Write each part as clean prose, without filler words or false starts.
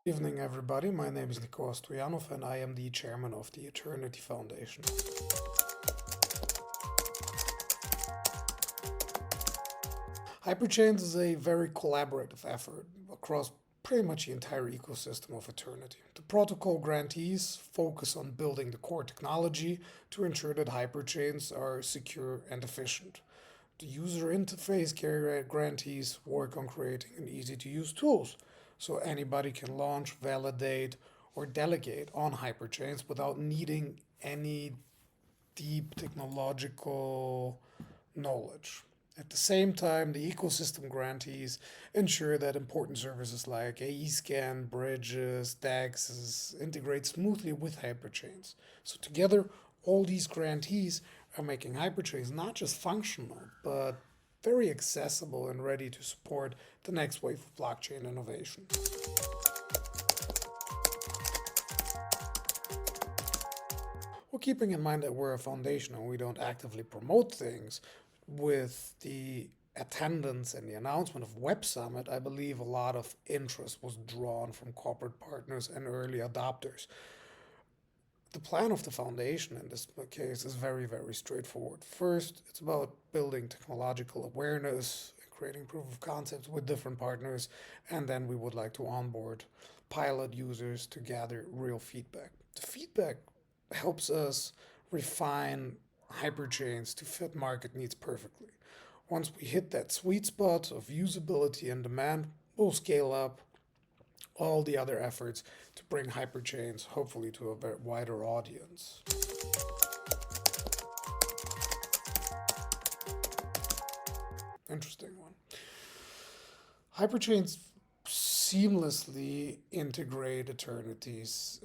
Evening, everybody. My name is Nikola Stojanow, and I am the chairman of the Eternity Foundation. Hyperchains is a very collaborative effort across pretty much the entire ecosystem of Eternity. The protocol grantees focus on building the core technology to ensure that hyperchains are secure and efficient. The user interface grantees work on creating an easy-to-use tools so anybody can launch, validate, or delegate on hyperchains without needing any deep technological knowledge. At the same time, the ecosystem grantees ensure that important services like AEScan, bridges, DEXs integrate smoothly with hyperchains. So together, all these grantees are making hyperchains not just functional, but very accessible and ready to support the next wave of blockchain innovation. Well, keeping in mind that we're a foundation and we don't actively promote things, with the attendance and the announcement of Web Summit, I believe a lot of interest was drawn from corporate partners and early adopters. The plan of the foundation in this case is very, very straightforward. First, it's about building technological awareness, creating proof of concepts with different partners, and then we would like to onboard pilot users to gather real feedback. The feedback helps us refine hyperchains to fit market needs perfectly. Once we hit that sweet spot of usability and demand, we'll scale up all the other efforts to bring hyperchains hopefully to a wider audience. Interesting one. Hyperchains seamlessly integrate Eternity's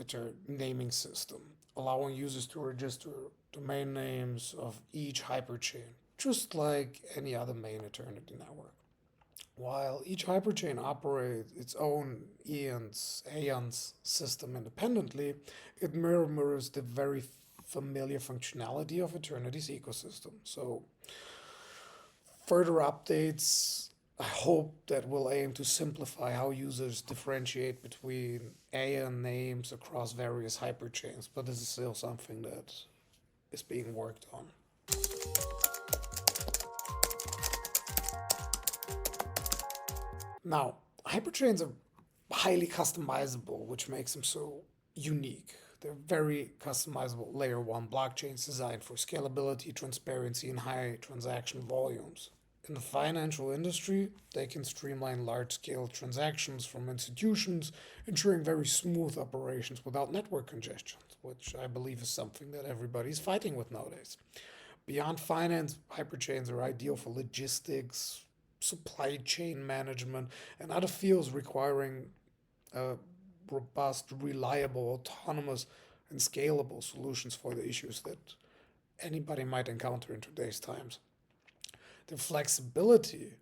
naming system, allowing users to register domain names of each hyperchain, just like any other main Eternity network. While each hyperchain operates its own AENS system independently, it mirrors the very familiar functionality of Eternity's ecosystem. So further updates, I hope that will aim to simplify how users differentiate between AEN names across various hyperchains, but this is still something that is being worked on. Now, hyperchains are highly customizable, which makes them so unique. They're very customizable layer 1 blockchains designed for scalability, transparency, and high transaction volumes. In the financial industry, they can streamline large-scale transactions from institutions, ensuring very smooth operations without network congestion, which I believe is something that everybody's fighting with nowadays. Beyond finance, hyperchains are ideal for logistics, supply chain management, and other fields requiring robust, reliable, autonomous, and scalable solutions for the issues that anybody might encounter in today's times. The flexibility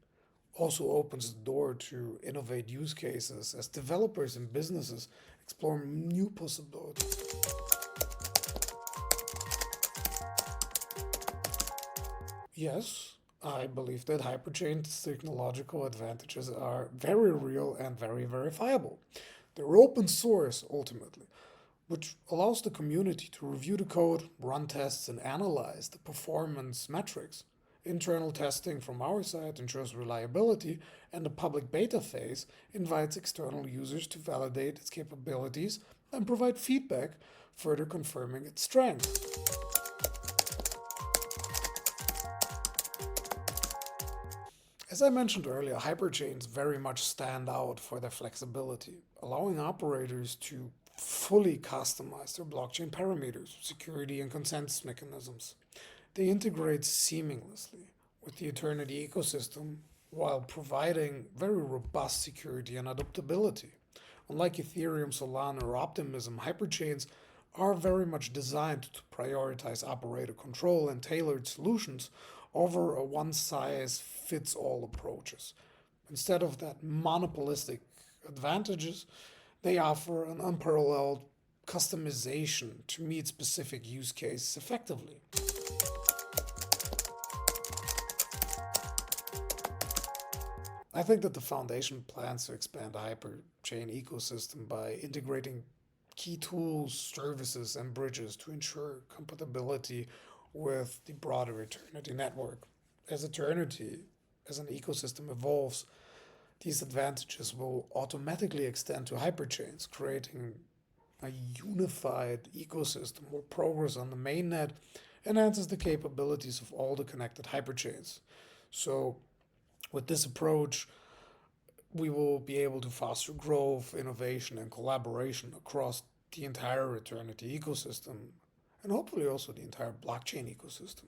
also opens the door to innovate use cases as developers and businesses explore new possibilities. Yes, I believe that Hyperchain's technological advantages are very real and very verifiable. They're open source, ultimately, which allows the community to review the code, run tests, and analyze the performance metrics. Internal testing from our side ensures reliability, and the public beta phase invites external users to validate its capabilities and provide feedback, further confirming its strength. As I mentioned earlier, hyperchains very much stand out for their flexibility, allowing operators to fully customize their blockchain parameters, security, and consensus mechanisms. They integrate seamlessly with the Eternity ecosystem while providing very robust security and adaptability. Unlike Ethereum, Solana, or Optimism, hyperchains are very much designed to prioritize operator control and tailored solutions over a one-size-fits-all approaches. Instead of that monopolistic advantages, they offer an unparalleled customization to meet specific use cases effectively. I think that the foundation plans to expand the hyperchain ecosystem by integrating key tools, services, and bridges to ensure compatibility with the broader Eternity network. As Eternity, as an ecosystem evolves, these advantages will automatically extend to hyperchains, creating a unified ecosystem where progress on the mainnet enhances the capabilities of all the connected hyperchains. So, with this approach, we will be able to foster growth, innovation, and collaboration across the entire Eternity ecosystem, and hopefully also the entire blockchain ecosystem.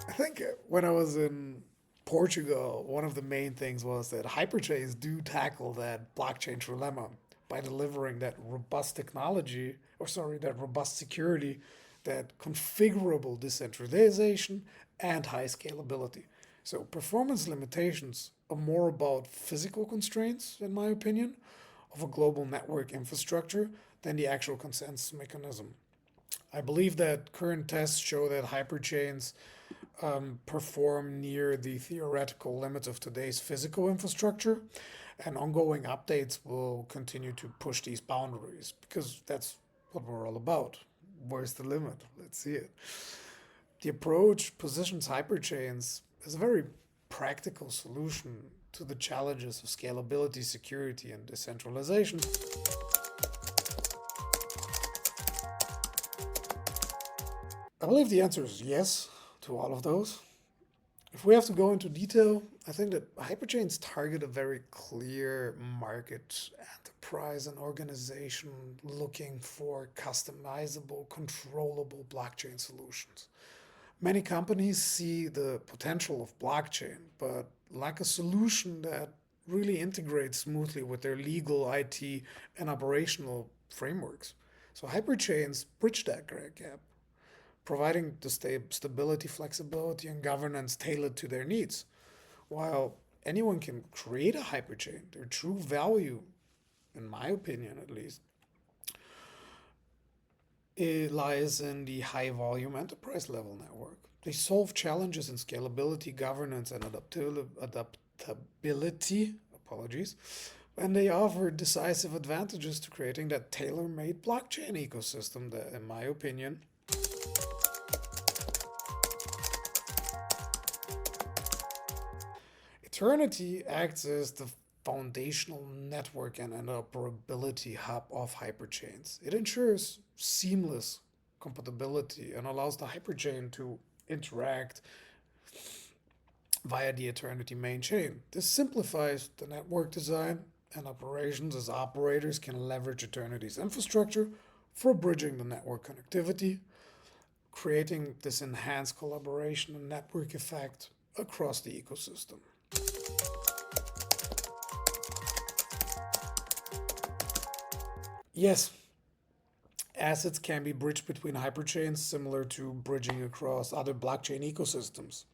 I think when I was in Portugal, one of the main things was that hyperchains do tackle that blockchain trilemma by delivering that robust technology, or sorry, that robust security, that configurable decentralization, and high scalability. So, performance limitations are more about physical constraints, in my opinion, of a global network infrastructure than the actual consensus mechanism. I believe that current tests show that hyperchains perform near the theoretical limits of today's physical infrastructure, and ongoing updates will continue to push these boundaries because that's what we're all about. Where's the limit? Let's see it. The approach positions hyperchains as a very practical solution to the challenges of scalability, security, and decentralization. I believe the answer is yes to all of those. If we have to go into detail, I think that hyperchains target a very clear market enterprise and organization looking for customizable, controllable blockchain solutions. Many companies see the potential of blockchain, but lack a solution that really integrates smoothly with their legal, IT, and operational frameworks. So hyperchains bridge that gap, providing the stability, flexibility, and governance tailored to their needs. While anyone can create a hyperchain, their true value, in my opinion at least, it lies in the high volume enterprise level network. They solve challenges in scalability, governance, and adaptability, apologies, and they offer decisive advantages to creating that tailor made blockchain ecosystem that, in my opinion, Eternity acts as the foundational network and interoperability hub of hyperchains. It ensures seamless compatibility and allows the hyperchain to interact via the Eternity main chain. This simplifies the network design and operations as operators can leverage Eternity's infrastructure for bridging the network connectivity, creating this enhanced collaboration and network effect across the ecosystem. Yes, assets can be bridged between hyperchains similar to bridging across other blockchain ecosystems.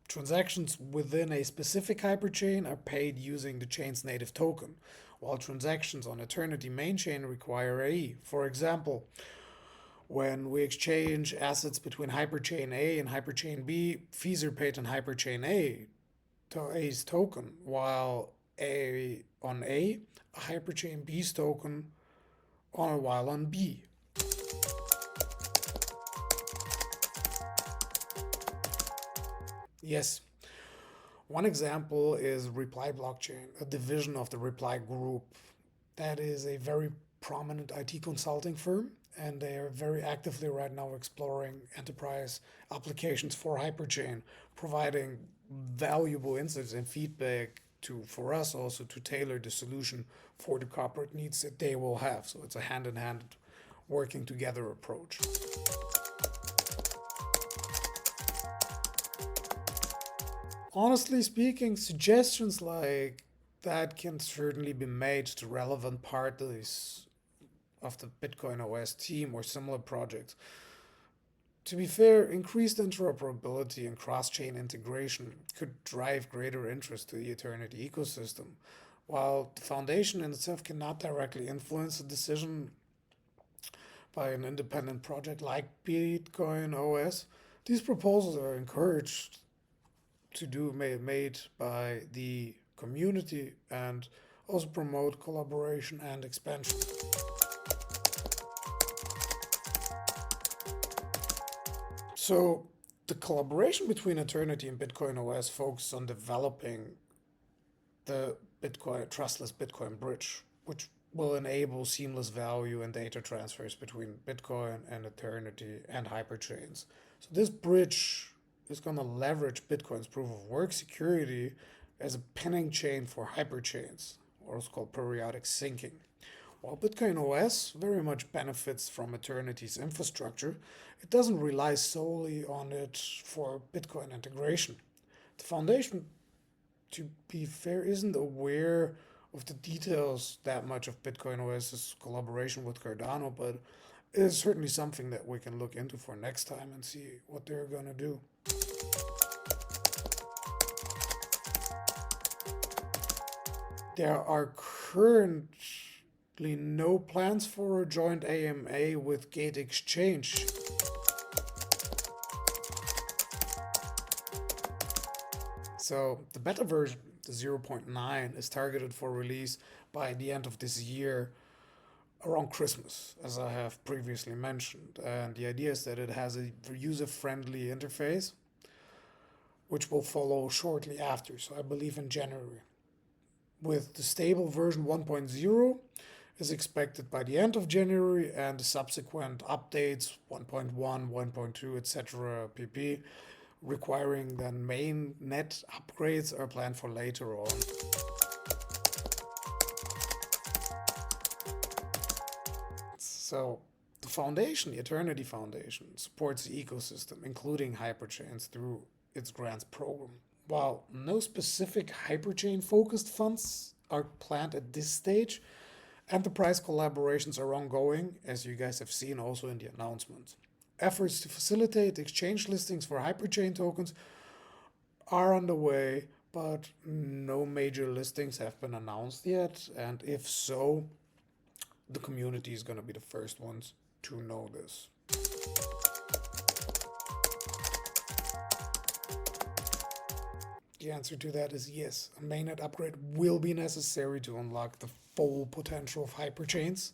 Transactions within a specific hyperchain are paid using the chain's native token, while transactions on Eternity main chain require AE. For example, when we exchange assets between hyperchain A and hyperchain B, fees are paid on hyperchain A to A's token, while a hyperchain B's token while on B. Yes, one example is Reply Blockchain, a division of the Reply Group. That is a very prominent IT consulting firm, and they are very actively right now exploring enterprise applications for Hyperchain, providing valuable insights and feedback to for us also to tailor the solution for the corporate needs that they will have. So it's a hand-in-hand working together approach. Honestly speaking, suggestions like that can certainly be made to relevant parties of the Bitcoin OS team or similar projects. To be fair, increased interoperability and cross-chain integration could drive greater interest to the Eternity ecosystem. While the foundation in itself cannot directly influence a decision by an independent project like Bitcoin OS, These proposals are encouraged to do made by the community and also promote collaboration and expansion. So the collaboration between Eternity and Bitcoin OS focuses on developing the trustless Bitcoin bridge, which will enable seamless value and data transfers between Bitcoin and Eternity and Hyperchains. So this bridge is going to leverage Bitcoin's proof of work security as a pinning chain for hyperchains, or also called periodic syncing. While Bitcoin OS very much benefits from Eternity's infrastructure, it doesn't rely solely on it for Bitcoin integration. The foundation, to be fair, isn't aware of the details that much of Bitcoin OS's collaboration with Cardano, but it is certainly something that we can look into for next time and see what they're going to do. There are currently no plans for a joint AMA with Gate Exchange. So the beta version, the 0.9, is targeted for release by the end of this year, around Christmas, as I have previously mentioned. And the idea is that it has a user-friendly interface, which will follow shortly after, so I believe in January. With the stable version 1.0 is expected by the end of January, and the subsequent updates 1.1, 1.2, etc. pp. requiring then main net upgrades are planned for later on. So the foundation, the Eternity Foundation, supports the ecosystem, including Hyperchains, through its grants program. While no specific Hyperchain-focused funds are planned at this stage, enterprise collaborations are ongoing, as you guys have seen also in the announcement. Efforts to facilitate exchange listings for Hyperchain tokens are underway, but no major listings have been announced yet, and if so, the community is going to be the first ones to know this. The answer to that is yes. A mainnet upgrade will be necessary to unlock the full potential of Hyperchains.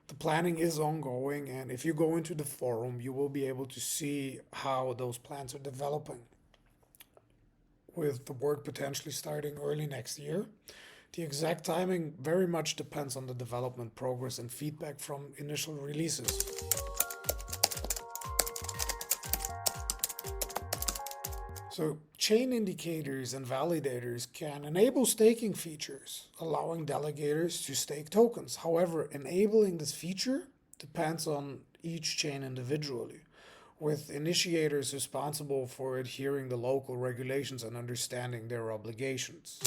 The planning is ongoing, and if you go into the forum, you will be able to see how those plans are developing, with the work potentially starting early next year. The exact timing very much depends on the development progress and feedback from initial releases. So chain indicators and validators can enable staking features, allowing delegators to stake tokens. However, enabling this feature depends on each chain individually, with initiators responsible for adhering to local regulations and understanding their obligations.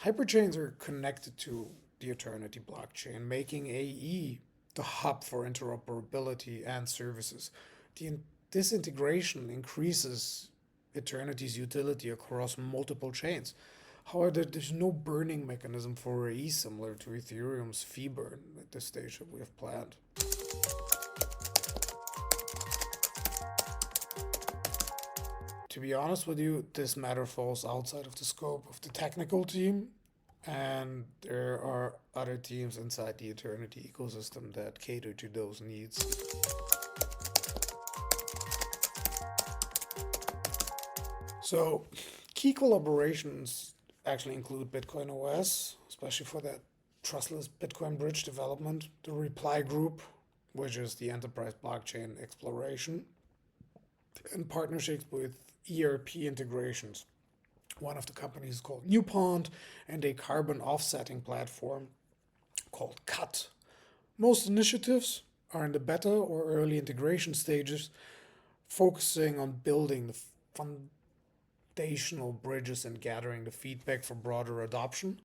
Hyperchains are connected to the Eternity blockchain, making AE the hub for interoperability and services. This integration increases Eternity's utility across multiple chains. However, there's no burning mechanism for AE similar to Ethereum's fee burn at this stage that we have planned. To be honest with you, this matter falls outside of the scope of the technical team, and there are other teams inside the Eternity ecosystem that cater to those needs. So, key collaborations actually include Bitcoin OS, especially for that trustless Bitcoin bridge development, the Reply Group, which is the enterprise blockchain exploration, and partnerships with ERP integrations. One of the companies is called Newpond, and a carbon offsetting platform called CUT. Most initiatives are in the beta or early integration stages, focusing on building the foundational bridges and gathering the feedback for broader adoption.